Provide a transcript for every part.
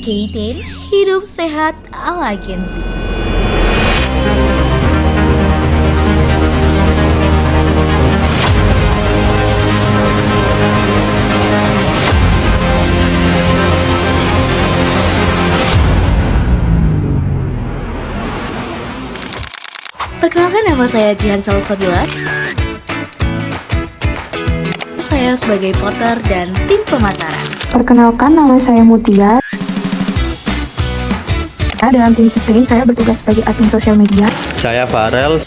K10, hidup sehat ala Gen Z. Perkenalkan, nama saya Jihan Salsabila. Saya sebagai porter dan tim pemasaran. Perkenalkan, nama saya Mutia. Dalam tim K10, saya bertugas sebagai admin sosial media. Saya Farel.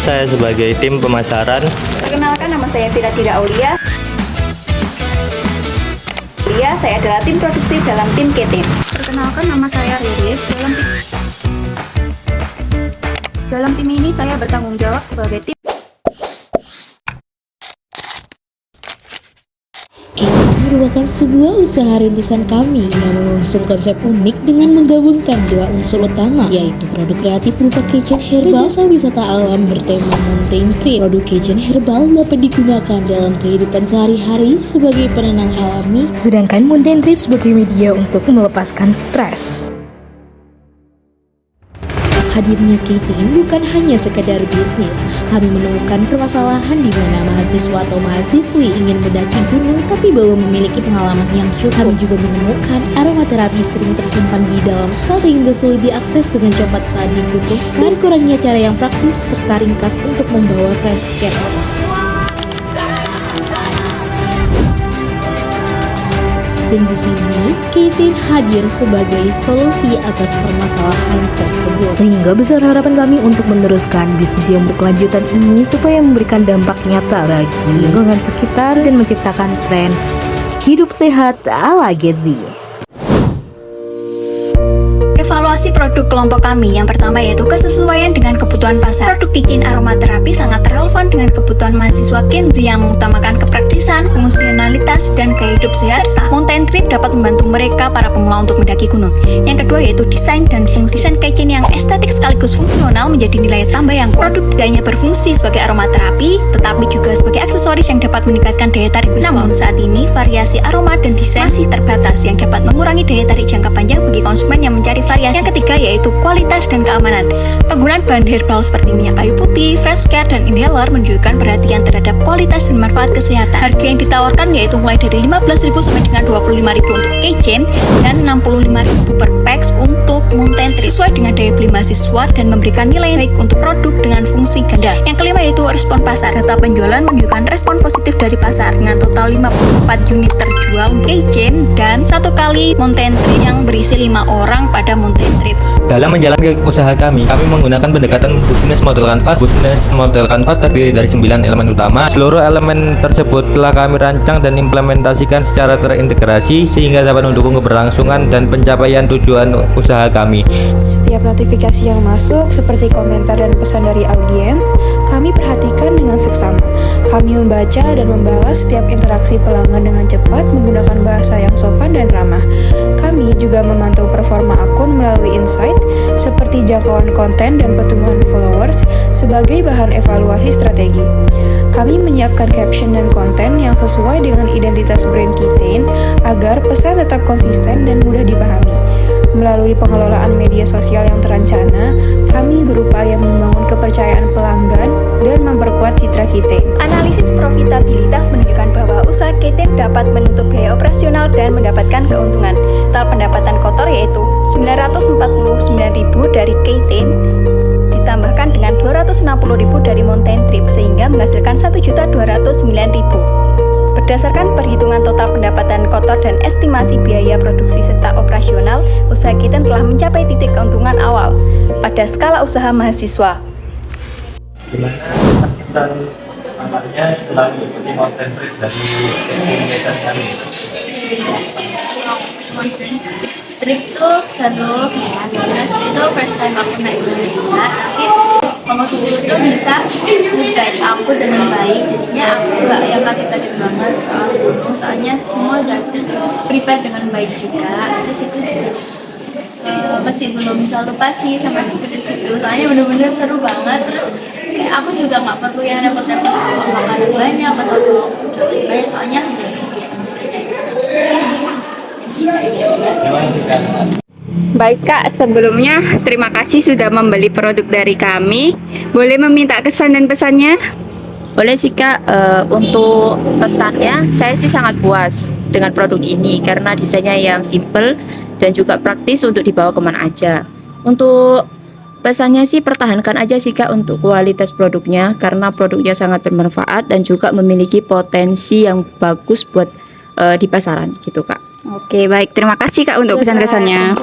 Saya sebagai tim pemasaran. Perkenalkan, nama saya Firatida Aulia. Saya adalah tim produksi dalam tim K10. Perkenalkan, nama saya Riri. Dalam tim ini saya bertanggung jawab sebagai tim. K10 merupakan sebuah usaha rintisan kami yang mengusung konsep unik dengan menggabungkan dua unsur utama, yaitu produk kreatif berupa K10 Herbal dan jasa wisata alam bertema Mountain Trip. Produk K10 Herbal dapat digunakan dalam kehidupan sehari-hari sebagai penenang alami, Sedangkan Mountain Trip sebagai media untuk melepaskan stres. Hadirnya K10 bukan hanya sekedar bisnis. Kami menemukan permasalahan di mana mahasiswa atau mahasiswi ingin mendaki gunung tapi belum memiliki pengalaman yang cukup. Kami juga menemukan aromaterapi sering tersimpan di dalam tas sehingga sulit diakses dengan cepat saat dibutuhkan, dan kurangnya cara yang praktis serta ringkas untuk membawa fresh care. Dan di sini, K10 hadir sebagai solusi atas permasalahan tersebut. Sehingga besar harapan kami untuk meneruskan bisnis yang berkelanjutan ini supaya memberikan dampak nyata bagi lingkungan sekitar dan menciptakan tren hidup sehat ala Gen Z. Evaluasi produk kelompok kami yang pertama yaitu kesesuaian dengan kebutuhan pasar. Produk K10 aromaterapi sangat relevan dengan kebutuhan mahasiswa Gen Z yang mengutamakan kepraktisan, fungsionalitas, dan gaya hidup sehat. Serta Mountain Trip dapat membantu mereka para pemula untuk mendaki gunung. Yang kedua yaitu desain dan fungsi. Desain K10 yang estetik sekaligus fungsional menjadi nilai tambah yang kuat. Produk tidak hanya berfungsi sebagai aromaterapi, tetapi juga sebagai aksesoris yang dapat meningkatkan daya tarik visual. Namun saat ini variasi aroma dan desain masih terbatas yang dapat mengurangi daya tarik jangka panjang bagi konsumen yang mencari variasi. Yang ketiga yaitu kualitas dan keamanan. Penggunaan bahan herbal seperti minyak kayu putih, fresh care, dan inhaler menunjukkan perhatian terhadap kualitas dan manfaat kesehatan. Harga yang ditawarkan yaitu mulai dari 15.000 sampai dengan 25.000 untuk K10 dan 65.000 per packs untuk Mountain Trip, sesuai dengan daya beli mahasiswa dan memberikan nilai baik untuk produk dengan fungsi ganda. Yang kelima yaitu respon pasar. Data penjualan menunjukkan respon positif dari pasar dengan total 54 unit terjual untuk K10 dan satu kali Mountain Trip yang berisi 5 orang pada Mountain Trip. Dalam menjalankan usaha kami menggunakan pendekatan business model canvas. Business model canvas terdiri dari 9 elemen utama. Seluruh elemen tersebut telah kami rancang dan implementasikan secara terintegrasi sehingga dapat mendukung keberlangsungan dan pencapaian tujuan usaha kami. Setiap notifikasi yang masuk, seperti komentar dan pesan dari audiens, kami perhatikan dengan seksama. Kami membaca dan membalas setiap interaksi pelanggan dengan cepat menggunakan bahasa yang sopan dan ramah. Kami juga memantau performa akun melalui insight seperti jangkauan konten dan pertumbuhan followers sebagai bahan evaluasi strategi. Kami menyiapkan caption dan konten yang sesuai dengan identitas brand K10 agar pesan tetap konsisten dan mudah dipahami. Melalui pengelolaan media sosial yang terancana, kami berupaya membangun kepercayaan pelanggan dan memperkuat citra K10. Analisis profitabilitas menunjukkan bahwa usaha K10 dapat menutup biaya operasional dan mendapatkan keuntungan. Total pendapatan kotor yaitu 949.000 dari K10 ditambahkan dengan 260.000 dari Mountain Trip sehingga menghasilkan 1.209.000. Berdasarkan perhitungan total pendapatan kotor dan estimasi biaya produksi serta operasional, usaha K10 telah mencapai titik keuntungan awal pada skala usaha mahasiswa. Gimana dan awalnya setelah mengikuti Mountain Trip dari komunitas kami? Trip tuh seru kan, terus itu first time aku naik gunung juga, tapi maksud itu bisa nge-guide aku dengan baik, jadinya aku nggak yang kaget-kaget banget soal gunung, soalnya semua udah prepare dengan baik juga. Terus itu juga masih belum bisa lupa sih sampai seperti situ, soalnya bener-bener seru banget. Terus kayak aku juga nggak perlu yang repot-repot bawa makanan banyak atau bawa jalan banyak, soalnya sudah disediakan juga. kasih banyak. Baik Kak, sebelumnya terima kasih sudah membeli produk dari kami. Boleh meminta kesan dan pesannya? Boleh sih Kak, untuk pesannya saya sih sangat puas dengan produk ini karena desainnya yang simple dan juga praktis untuk dibawa kemana aja. Untuk pesannya sih pertahankan aja sih Kak untuk kualitas produknya karena produknya sangat bermanfaat dan juga memiliki potensi yang bagus buat di pasaran gitu Kak. Oke, baik. Terima kasih Kak untuk pesan kesannya.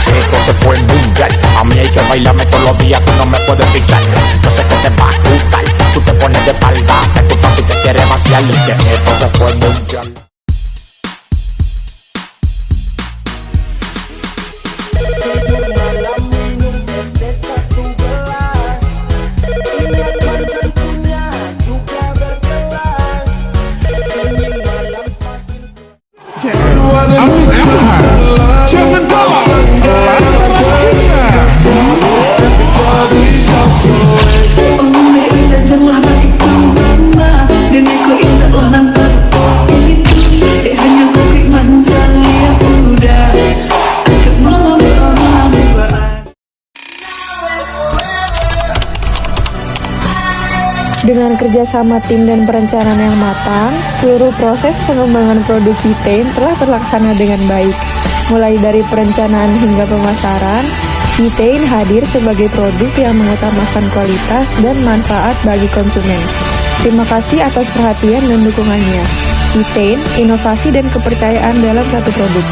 Esto se fue mundial. A mí hay que bailarme todos los días, tú no me puedes quitar. Yo sé que te va a gustar. Tú te pones de espalda, que tu papi se quiere vaciar. Y que esto se fue mundial. Dengan kerjasama tim dan perencanaan yang matang, seluruh proses pengembangan produk Kitain telah terlaksana dengan baik. Mulai dari perencanaan hingga pemasaran, Kitain hadir sebagai produk yang mengutamakan kualitas dan manfaat bagi konsumen. Terima kasih atas perhatian dan dukungannya. Kitain, inovasi dan kepercayaan dalam satu produk.